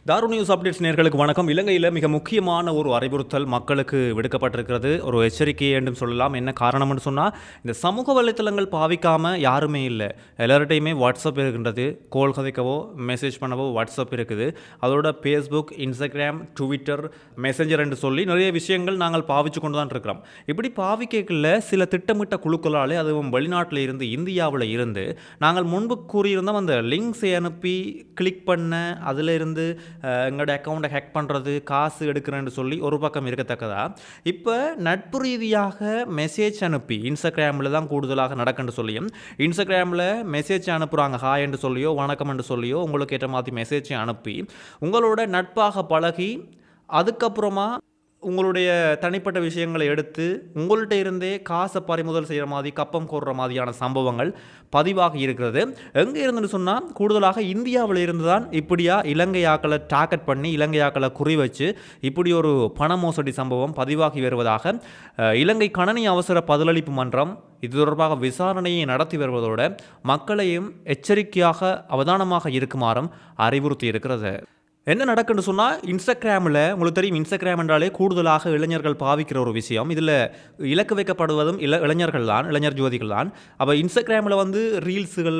தாரு news updates நேர்களுக்கு வணக்கம். இலங்கையில் மிக முக்கியமான ஒரு அறிவுறுத்தல் மக்களுக்கு விடுக்கப்பட்டிருக்கிறது. ஒரு எச்சரிக்கை என்றும் சொல்லலாம். என்ன காரணம்னு சொன்னால், இந்த சமூக வலைத்தளங்கள் பாவிக்காமல் யாருமே இல்லை. எல்லார்ட்டையுமே வாட்ஸ்அப் இருக்கின்றது. கோல் கதைக்கவோ மெசேஜ் பண்ணவோ வாட்ஸ்அப் இருக்குது. அதோட ஃபேஸ்புக், இன்ஸ்டாகிராம், ட்விட்டர், மெசேஞ்சர் என்று சொல்லி நிறைய விஷயங்கள் நாங்கள் பாவிச்சு கொண்டு தான் இருக்கிறோம். இப்படி பாவிக்கல சில திட்டமிட்ட குழுக்களாலே, அதுவும் வெளிநாட்டில் இருந்து இந்தியாவில் இருந்து நாங்கள் முன்பு கூறியிருந்தோம், அந்த லிங்க்ஸை அனுப்பி கிளிக் பண்ண அதில் இருந்து எங்களோட அக்கௌண்ட்டை ஹேக் பண்ணுறது, காசு எடுக்கிறேன்னு சொல்லி ஒரு பக்கம் இருக்கத்தக்கதா, இப்போ நட்பு ரீதியாக மெசேஜ் அனுப்பி இன்ஸ்டாகிராமில் தான் கூடுதலாக நடக்குன்னு சொல்லியும், இன்ஸ்டாகிராமில் மெசேஜ் அனுப்புகிறாங்க, ஹாய் என்று சொல்லியோ வணக்கம் என்று சொல்லியோ உங்களுக்கு ஏற்ற மாதிரி மெசேஜை அனுப்பி உங்களோட நட்பாக பழகி அதுக்கப்புறமா உங்களுடைய தனிப்பட்ட விஷயங்களை எடுத்து உங்கள்கிட்ட இருந்தே காசை பறிமுதல் செய்கிற மாதிரி, கப்பம் கோர்ற மாதிரியான சம்பவங்கள் பதிவாகி இருக்கிறது. எங்கே இருந்துன்னு சொன்னால், கூடுதலாக இந்தியாவில் இருந்து தான் இப்படியா இலங்கையாக்களை டார்கெட் பண்ணி இலங்கையாக்களை குறி வச்சு இப்படி ஒரு பண மோசடி சம்பவம் பதிவாகி வருவதாக இலங்கை கணனி அவசர பதிலளிப்பு மன்றம் இது தொடர்பாக விசாரணையை நடத்தி வருவதோடு மக்களையும் எச்சரிக்கையாக அவதானமாக இருக்குமாறும் அறிவுறுத்தி இருக்கிறது. என்ன நடக்குன்னு சொன்னால், இன்ஸ்டாகிராமில் உங்களுக்கு தெரியும், இன்ஸ்டாகிராம் என்றாலே கூடுதலாக இளைஞர்கள் பாவிக்கிற ஒரு விஷயம். இதில் இலக்கு வைக்கப்படுவதும் இளைஞர்கள் தான், இளைஞர் ஜோதிகள் தான். அப்போ இன்ஸ்டாகிராமில் ரீல்ஸுகள்,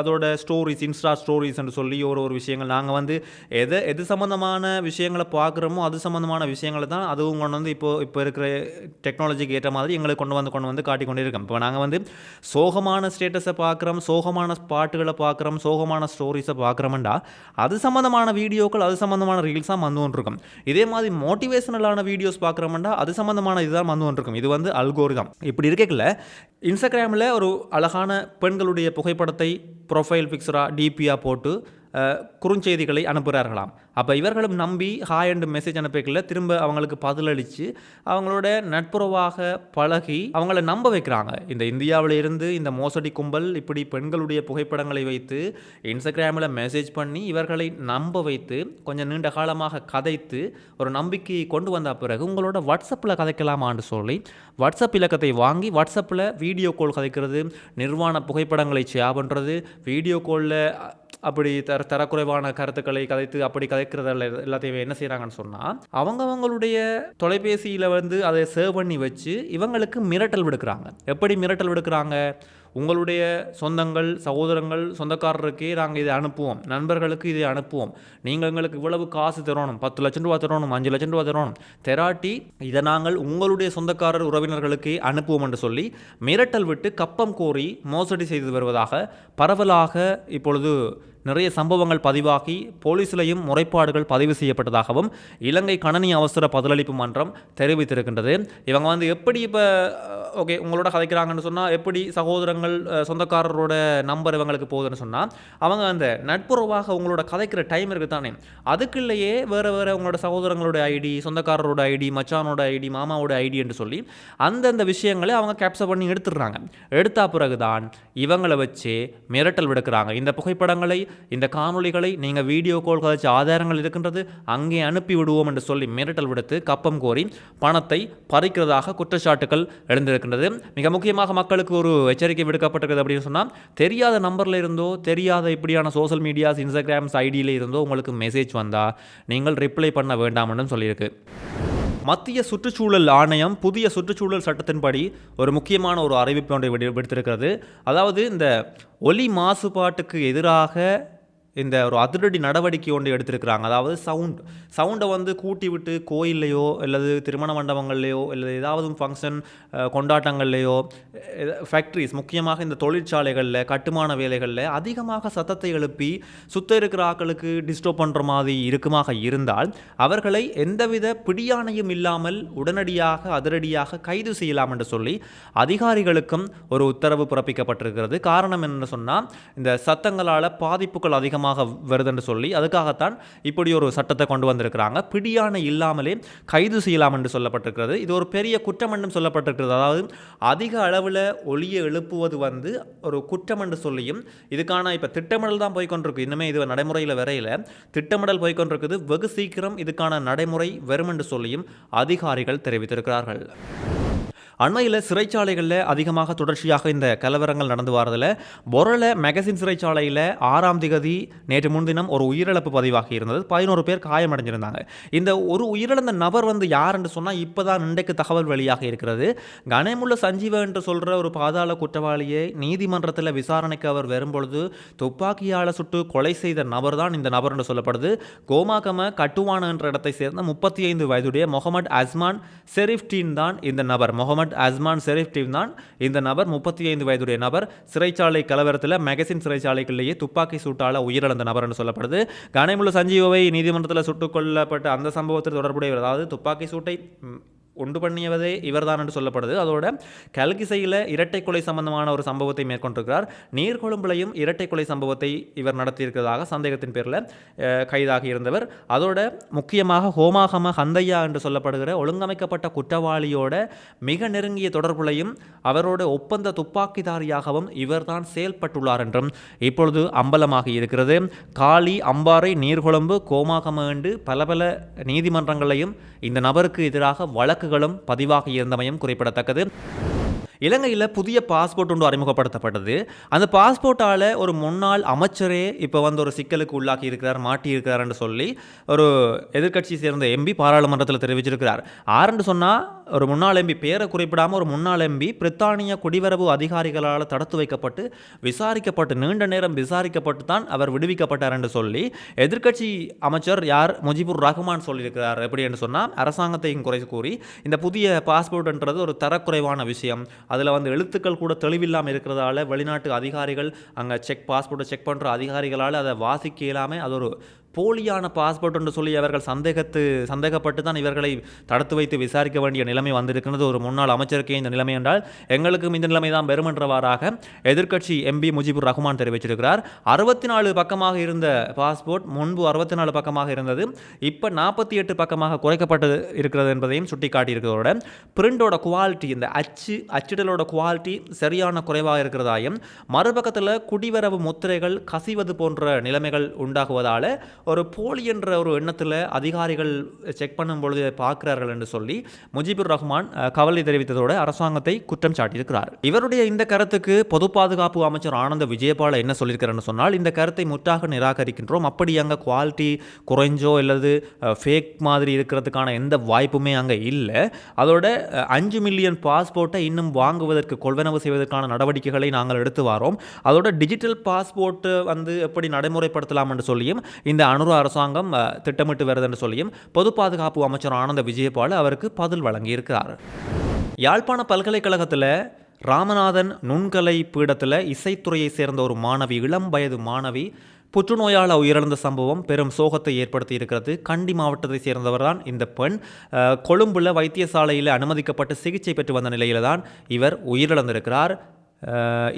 அதோட ஸ்டோரிஸ், இன்ஸ்டா ஸ்டோரிஸ் என்று சொல்லி ஒரு விஷயங்கள் நாங்கள் எது சம்மந்தமான விஷயங்களை பார்க்குறோமோ அது சம்மந்தமான விஷயங்களை தான் அதுவும் கொண்டு இப்போ இருக்கிற டெக்னாலஜிக்கு ஏற்ற மாதிரி எங்களுக்கு கொண்டு வந்து காட்டி கொண்டே இருக்கோம். இப்போ நாங்கள் சோகமான ஸ்டேட்டஸை பார்க்குறோம், சோகமான பாட்டுகளை பார்க்குறோம், சோகமான ஸ்டோரிஸை பார்க்குறோம்டா அது சம்மந்தமான வீடியோக்கள், அது சம்பந்தமான ரீல்ஸாக வந்து கொண்டிருக்கும். இதே மாதிரி மோட்டிவேஷனலான வீடியோஸ் பார்க்குறோம்னா அது சம்பந்தமான இதுதான் வந்து கொண்டிருக்கும். இது அல்கோரிதம். இப்படி இருக்கல இன்ஸ்டாகிராமில் ஒரு அழகான பெண்களுடைய புகைப்படத்தை ப்ரொஃபைல் பிக்சராக டிபியாக போட்டு குறுஞ்செய்திகளை அனுப்புகிறார்களாம். அப்போ இவர்களும் நம்பி ஹாய் அண்டு மெசேஜ் அனுப்பிக்கல, திரும்ப அவங்களுக்கு பதிலளித்து அவங்களோட நட்புறவாக பழகி அவங்கள நம்ப வைக்கிறாங்க. இந்த இந்தியாவில் இருந்து இந்த மோசடி கும்பல் இப்படி பெண்களுடைய புகைப்படங்களை வைத்து இன்ஸ்டாகிராமில் மெசேஜ் பண்ணி இவர்களை நம்ப வைத்து கொஞ்சம் நீண்ட காலமாக கதைத்து ஒரு நம்பிக்கையை கொண்டு வந்த பிறகு உங்களோட வாட்ஸ்அப்பில் கதைக்கலாமான்னு சொல்லி வாட்ஸ்அப் இலக்கத்தை வாங்கி வாட்ஸ்அப்பில் வீடியோ கால் கதைக்கிறது, நிர்வாண புகைப்படங்களை ஷேர் பண்ணுறது, வீடியோ காலில் அப்படி தரக்குறைவான கருத்துக்களை கதைத்து அப்படி கதைக்கிறத எல்லாத்தையும் என்ன செய்கிறாங்கன்னு சொன்னால், அவங்களுடைய தொலைபேசியில் அதை சேவ் பண்ணி வச்சு இவங்களுக்கு மிரட்டல் விடுக்கிறாங்க. எப்படி மிரட்டல் விடுக்கிறாங்க? உங்களுடைய சொந்தங்கள், சகோதரங்கள், சொந்தக்காரருக்கே நாங்கள் இதை அனுப்புவோம், நண்பர்களுக்கு இதை அனுப்புவோம், நீங்கள் எங்களுக்கு இவ்வளவு காசு தரணும், 10 லட்சம் ரூபா தரணும், 5 லட்சம் ரூபா தரணும், தெராட்டி இதை நாங்கள் உங்களுடைய சொந்தக்காரர் உறவினர்களுக்கே அனுப்புவோம் என்று சொல்லி மிரட்டல் விட்டு கப்பம் கோரி மோசடி செய்து வருவதாக பரவலாக இப்பொழுது நிறைய சம்பவங்கள் பதிவாகி போலீஸிலையும் முறைப்பாடுகள் பதிவு செய்யப்பட்டதாகவும் இலங்கை கணனி அவசர பதிலளிப்பு மன்றம் தெரிவித்திருக்கின்றது. இவங்க எப்படி இப்போ ஓகே உங்களோட கதைக்கிறாங்கன்னு சொன்னால், எப்படி சகோதரங்கள், சொந்தக்காரரோட நம்பர் இவங்களுக்கு போகுதுன்னு சொன்னால், அவங்க அந்த நட்புறவாக உங்களோட கதைக்கிற டைம் இருக்குது தானே, அதுக்குள்ளேயே வேறு உங்களோட சகோதரங்களோட ஐடி, சொந்தக்காரரோட ஐடி, மச்சானோட ஐடி, மாமாவோட ஐடி என்று சொல்லி அந்தந்த விஷயங்களை அவங்க கேப்சர் பண்ணி எடுத்துடுறாங்க. எடுத்த பிறகுதான் இவங்களை வச்சு மிரட்டல் விடுக்கிறாங்க. இந்த புகைப்படங்களை, இந்த காணொலிகளை நீங்கள் வீடியோ கால் கதைச்ச ஆதாரங்கள் இருக்கின்றது, அங்கே அனுப்பி விடுவோம் என்று சொல்லி மிரட்டல் விடுத்து கப்பம் கோரி பணத்தை பறிக்கிறதாக குற்றச்சாட்டுகள் எழுந்திருக்கின்றது. மிக முக்கியமாக மக்களுக்கு ஒரு எச்சரிக்கை விடுக்கப்பட்டிருக்கிறது. அப்படின்னு சொன்னால், தெரியாத நம்பரில் இருந்தோ, தெரியாத இப்படியான சோஷியல் மீடியாஸ், இன்ஸ்டாகிராம்ஸ் ஐடியில் இருந்தோ உங்களுக்கு மெசேஜ் வந்தால் நீங்கள் ரிப்ளை பண்ண வேண்டாம்னு சொல்லியிருக்கு. மத்திய சுற்றுச்சூழல் ஆணையம் புதிய சுற்றுச்சூழல் சட்டத்தின்படி ஒரு முக்கியமான ஒரு அறிவிப்பு ஒன்றை விடுத்திருக்கிறது. அதாவது இந்த ஒலி மாசுபாட்டுக்கு எதிராக இந்த ஒரு அதிரடி நடவடிக்கை ஒன்று எடுத்திருக்கிறாங்க. அதாவது சவுண்டை கூட்டி விட்டு கோயில்லையோ அல்லது திருமண மண்டபங்கள்லையோ அல்லது ஏதாவது ஃபங்க்ஷன் கொண்டாட்டங்கள்லையோ, ஃபேக்ட்ரிஸ், முக்கியமாக இந்த தொழிற்சாலைகளில், கட்டுமான வேலைகளில் அதிகமாக சத்தத்தை எழுப்பி சுத்த இருக்கிற ஆக்களுக்கு டிஸ்டர்ப் பண்ணுற மாதிரி இருக்குமாக இருந்தால் அவர்களை எந்தவித பிடியாணையும் இல்லாமல் உடனடியாக அதிரடியாக கைது செய்யலாம் என்று சொல்லி அதிகாரிகளுக்கும் ஒரு உத்தரவு பிறப்பிக்கப்பட்டிருக்கிறது. காரணம் என்னென்னு சொன்னால், இந்த சத்தங்களால் பாதிப்புகள் அதிகமாக வருதுன்னு சொல்லி அதுக்காகத்தான் இப்படி ஒரு சட்டத்தை கொண்டு வந்திருக்கிறாங்க. பிடியாணை இல்லாமலே கைது செய்யலாம் என்று சொல்லப்பட்டிருக்கிறது. இது ஒரு பெரிய குற்றம் என்றும் சொல்லப்பட்டிருக்கிறது. அதாவது அதிக அளவில் ஒலியை எழுப்புவது ஒரு குற்றம் என்று சொல்லியும், இதுக்கான இப்போ திட்டமிடல் தான் போய்கொண்டிருக்கு. இன்னுமே இது நடைமுறையில் வரையில் திட்டமிடல் போய்கொண்டிருக்குது. வெகு சீக்கிரம் இதுக்கான நடைமுறை வரும் என்று சொல்லியும் அதிகாரிகள் தெரிவித்திருக்கிறார்கள். அண்மையில் சிறைச்சாலைகளில் அதிகமாக தொடர்ச்சியாக இந்த கலவரங்கள் நடந்து வரதில் பொரள மெகசின் சிறைச்சாலையில் 6ஆம் திகதி நேற்று முன்தினம் ஒரு உயிரிழப்பு பதிவாகி இருந்தது. 11 பேர் காயமடைஞ்சிருந்தாங்க. இந்த ஒரு உயிரிழந்த நபர் யார் என்று சொன்னால் இப்போ தான் இன்றைக்கு தகவல் வெளியாக இருக்கிறது. கணேமுள்ள சஞ்சீவ என்று சொல்கிற ஒரு பாதாள குற்றவாளியை நீதிமன்றத்தில் விசாரணைக்கு அவர் வரும்பொழுது துப்பாக்கியால் சுட்டு கொலை செய்த நபர் தான் இந்த நபர் என்று சொல்லப்படுது. கோமாகம கட்டுவான என்ற இடத்தை சேர்ந்த 35 வயதுடைய முகமது அஸ்மான் ஷெரீப் டீன் தான் இந்த நபர். முகமது அஸ்மான் ஷெரீப் டீன் தான் இந்த நபர். 35 வயதுடைய நபர் சிறைச்சாலை கலவரத்தில் மெகசின் சிறைச்சாலைகளிலேயே துப்பாக்கி சூட்டால் உயிரிழந்த நபர் என்று சொல்லப்படுது. கணேமுள்ள சஞ்சீவை நீதிமன்றத்தில் சுட்டுக் கொல்லப்பட்ட அந்த சம்பவத்தில் தொடர்புடையவர், அதாவது துப்பாக்கி சூட்டை உண்டு பண்ணியவதே இவர்தான் என்று சொல்லப்படுது. அதோட கல்கிசையில் இரட்டை கொலை சம்பந்தமான ஒரு சம்பவத்தை மேற்கொண்டிருக்கிறார். நீர்கொழும்புலையும் இரட்டை கொலை சம்பவத்தை இவர் நடத்தியிருக்கிறதாக சந்தேகத்தின் பேரில் கைதாகி இருந்தவர். அதோட முக்கியமாக ஹோமாகம ஹந்தையா என்று சொல்லப்படுகிற ஒழுங்கமைக்கப்பட்ட குற்றவாளியோட மிக நெருங்கிய தொடர்புலையும் அவரோட ஒப்பந்த துப்பாக்கிதாரியாகவும் இவர்தான் செயல்பட்டுள்ளார் என்றும் இப்பொழுது அம்பலமாகி இருக்கிறது. காலி, அம்பாறை, நீர்கொழும்பு, கோமாகம என்று பல நீதிமன்றங்களையும் இந்த நபருக்கு எதிராக வழக்குகளும் பதிவாகி இருந்தமையும் குறிப்பிடத்தக்கது. இலங்கையில் புதிய பாஸ்போர்ட் ஒன்று அறிமுகப்படுத்தப்பட்டது. அந்த பாஸ்போர்ட்டால் ஒரு முன்னாள் அமைச்சரே இப்போ ஒரு சிக்கலுக்கு உள்ளாக்கி இருக்கிறார், மாட்டியிருக்கிறார் என்று சொல்லி ஒரு எதிர்க்கட்சி சேர்ந்த எம்பி பாராளுமன்றத்தில் தெரிவிச்சிருக்கிறார். ஆறுன்னு சொன்னால் ஒரு முன்னாள் எம்பி, பேரை குறிப்பிடாமல் ஒரு முன்னாள் எம்பி பிரித்தானிய குடிவரவு அதிகாரிகளால் தடுத்து வைக்கப்பட்டு விசாரிக்கப்பட்டு நீண்ட நேரம் விசாரிக்கப்பட்டு தான் அவர் விடுவிக்கப்பட்டார் என்று சொல்லி எதிர்க்கட்சி அமைச்சர் முஜிபுர் ரஹ்மான் சொல்லியிருக்கிறார். எப்படி என்று சொன்னால் அரசாங்கத்தையும் குறை கூறி இந்த புதிய பாஸ்போர்ட்ன்றது ஒரு தரக்குறைவான விஷயம், அதில் எழுத்துக்கள் கூட தெளிவில்லாமல் இருக்கிறதால வெளிநாட்டு அதிகாரிகள் அங்கே பாஸ்போர்ட்டை செக் பண்ணுற அதிகாரிகளால் அதை வாசிக்க இயலாமல் அது ஒரு போலியான பாஸ்போர்ட் என்று சொல்லி அவர்கள் சந்தேகப்பட்டு தான் இவர்களை தடுத்து வைத்து விசாரிக்க வேண்டிய நிலைமை வந்திருக்கிறது. ஒரு முன்னாள் அமைச்சருக்கே இந்த நிலைமை என்றால் எங்களுக்கும் இந்த நிலைமை தான் பெறும் என்றவாறாக எதிர்க்கட்சி எம்பி முஜிபுர் ரஹ்மான் தெரிவிச்சிருக்கிறார். 64 பக்கமாக இருந்த பாஸ்போர்ட் முன்பு 64 பக்கமாக இருந்தது, இப்போ 48 பக்கமாக குறைக்கப்பட்டு இருக்கிறது என்பதையும் சுட்டிக்காட்டியிருக்கிறதோட பிரிண்டோட குவாலிட்டி, இந்த அச்சிடலோட குவாலிட்டி சரியான குறைவாக இருக்கிறதாயும் மறுபக்கத்தில் குடிவரவு முத்திரைகள் கசிவது போன்ற நிலைமைகள் உண்டாகுவதால் ஒரு போலி என்ற ஒரு எண்ணத்தில் அதிகாரிகள் செக் பண்ணும் பொழுது பார்க்கிறார்கள் என்று சொல்லி முஜிபுர் ரஹ்மான் கவலை தெரிவித்ததோடு அரசாங்கத்தை குற்றம் சாட்டியிருக்கிறார். இவருடைய இந்த கருத்துக்கு பொது பாதுகாப்பு அமைச்சர் ஆனந்த விஜயபால என்ன சொல்லியிருக்கிறார் சொன்னால், இந்த கருத்தை முற்றாக நிராகரிக்கின்றோம், அப்படி அங்கே குவாலிட்டி குறைஞ்சோ அல்லது ஃபேக் மாதிரி இருக்கிறதுக்கான எந்த வாய்ப்புமே அங்கே இல்லை. அதோட 5 மில்லியன் பாஸ்போர்ட்டை இன்னும் வாங்குவதற்கு கொள்வனவு செய்வதற்கான நடவடிக்கைகளை நாங்கள் எடுத்து வரோம். அதோட டிஜிட்டல் பாஸ்போர்ட்டு எப்படி நடைமுறைப்படுத்தலாம் என்று சொல்லியும் இந்த அனுர அரசாங்கம் திட்டமிட்டு வருது என்று சொல்லியும் பொது பாதுகாப்பு அமைச்சர் ஆனந்த விஜயபால அவருக்கு பதில் வழங்கியிருக்கிறார். யாழ்ப்பாண பல்கலைக்கழகத்தில் ராமநாதன் நுண்கலை பீடத்தில் இசைத்துறையை சேர்ந்த ஒரு மாணவி, இளம் வயது மாணவி புற்றுநோயால் உயிரிழந்த சம்பவம் பெரும் சோகத்தை ஏற்படுத்தி இருக்கிறது. கண்டி மாவட்டத்தை சேர்ந்தவர் தான் இந்த பெண். கொழும்புல வைத்தியசாலையில் அனுமதிக்கப்பட்டு சிகிச்சை பெற்று வந்த நிலையில் தான் இவர் உயிரிழந்திருக்கிறார்.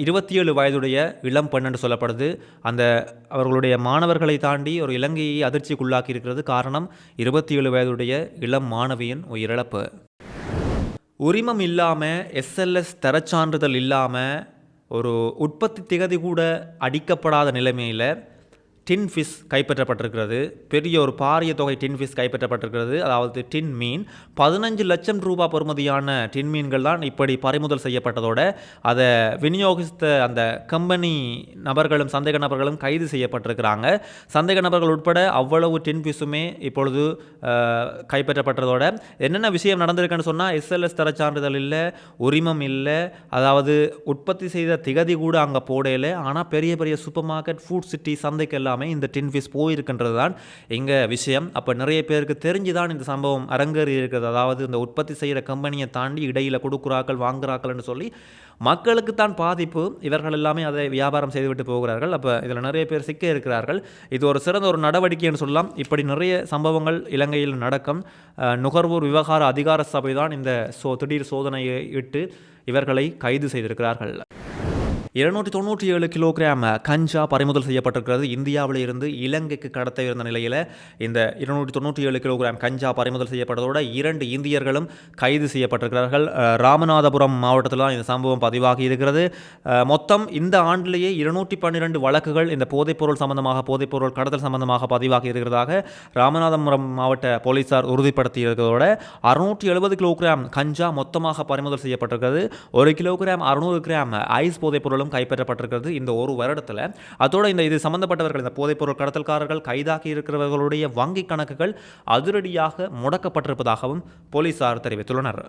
27 வயதுடைய இளம் பெண் என்று சொல்லப்படுது. அவர்களுடைய மாணவர்களை தாண்டி ஒரு இலங்கையை அதிர்ச்சிக்குள்ளாக்கி இருக்கிறது. காரணம் 27 வயதுடைய இளம் மாணவியின் உயிரிழப்பு. உரிமம் இல்லாமல் SLS தரச்சான்றிதழ் இல்லாமல் ஒரு உற்பத்தி திகதி கூட அடிக்கப்படாத நிலைமையில் டின் ஃபிஷ் கைப்பற்றப்பட்டிருக்கிறது. பெரிய ஒரு பாரிய தொகை டின் ஃபிஷ் கைப்பற்றப்பட்டிருக்கிறது. அதாவது டின் மீன் 15 லட்சம் ரூபாய் பெறுமதியான டின் மீன்கள் தான் இப்படி பறிமுதல் செய்யப்பட்டதோட அதை விநியோகித்த அந்த கம்பெனி நபர்களும் சந்தேக நபர்களும் கைது செய்யப்பட்டிருக்கிறாங்க. சந்தேக நபர்கள் உட்பட அவ்வளவு டின் ஃபிஷுமே இப்பொழுது கைப்பற்றப்பட்டதோட என்னென்ன விஷயம் நடந்திருக்குன்னு சொன்னால், SLS தரச்சான்றிதழ் இல்லை, உரிமம் இல்லை, அதாவது உற்பத்தி செய்த திகதி கூட அங்கே போடையில். ஆனால் பெரிய பெரிய சூப்பர் மார்க்கெட், ஃபுட் சிட்டி, சந்தைக்கு எல்லாம் இந்த டின் ஃபிஷ் போயிருக்கின்றது தான் இங்கே விஷயம். அப்போ நிறைய பேருக்கு தெரிஞ்சு தான் இந்த சம்பவம் அரங்கேறி இருக்கிறது. அதாவது இந்த உற்பத்தி செய்கிற கம்பெனியை தாண்டி இடையில் கொடுக்குறாக்கள் வாங்குறாக்கள்னு சொல்லி மக்களுக்கு தான் பாதிப்பு. இவர்கள் எல்லாமே அதை வியாபாரம் செய்துவிட்டு போகிறார்கள். அப்போ இதில் நிறைய பேர் சிக்க இருக்கிறார்கள். இது ஒரு சிறந்த ஒரு நடவடிக்கைன்னு சொல்லலாம். இப்படி நிறைய சம்பவங்கள் இலங்கையில் நடக்கும். நுகர்வோர் விவகார அதிகார சபை தான் இந்த திடீர் சோதனையை இட்டு இவர்களை கைது செய்திருக்கிறார்கள். 297 கிலோகிராம் கஞ்சா பறிமுதல் செய்யப்பட்டிருக்கிறது. இந்தியாவில் இருந்து இலங்கைக்கு கடத்த இருந்த நிலையில் இந்த 297 கிலோகிராம் கஞ்சா பறிமுதல் செய்யப்பட்டதோட 2 இந்தியர்களும் கைது செய்யப்பட்டிருக்கிறார்கள். ராமநாதபுரம் மாவட்டத்தில் தான் இந்த சம்பவம் பதிவாகி இருக்கிறது. மொத்தம் இந்த ஆண்டிலேயே 212 வழக்குகள் இந்த போதைப்பொருள் சம்பந்தமாக, போதைப்பொருள் கடத்தல் சம்பந்தமாக பதிவாகி இருக்கிறதாக ராமநாதபுரம் மாவட்ட போலீசார் உறுதிப்படுத்தி இருக்கிறதோட 670 கிலோகிராம் கஞ்சா மொத்தமாக பறிமுதல் செய்யப்பட்டிருக்கிறது. 1 கிலோகிராம் 600 கிராம் ஐஸ் போதைப்பொருளும் கைப்பற்றப்பட்டிருக்கிறது இந்த ஒரு வருடத்தில். அதோட இது சம்பந்தப்பட்டவர்கள், இந்த போதைப்பொருள் கடத்தல்காரர்கள் கைதாகி இருக்கிறவர்களுடைய வங்கி கணக்குகள் அதிரடியாக முடக்கப்பட்டிருப்பதாகவும் போலீசார் தெரிவித்துள்ளனர்.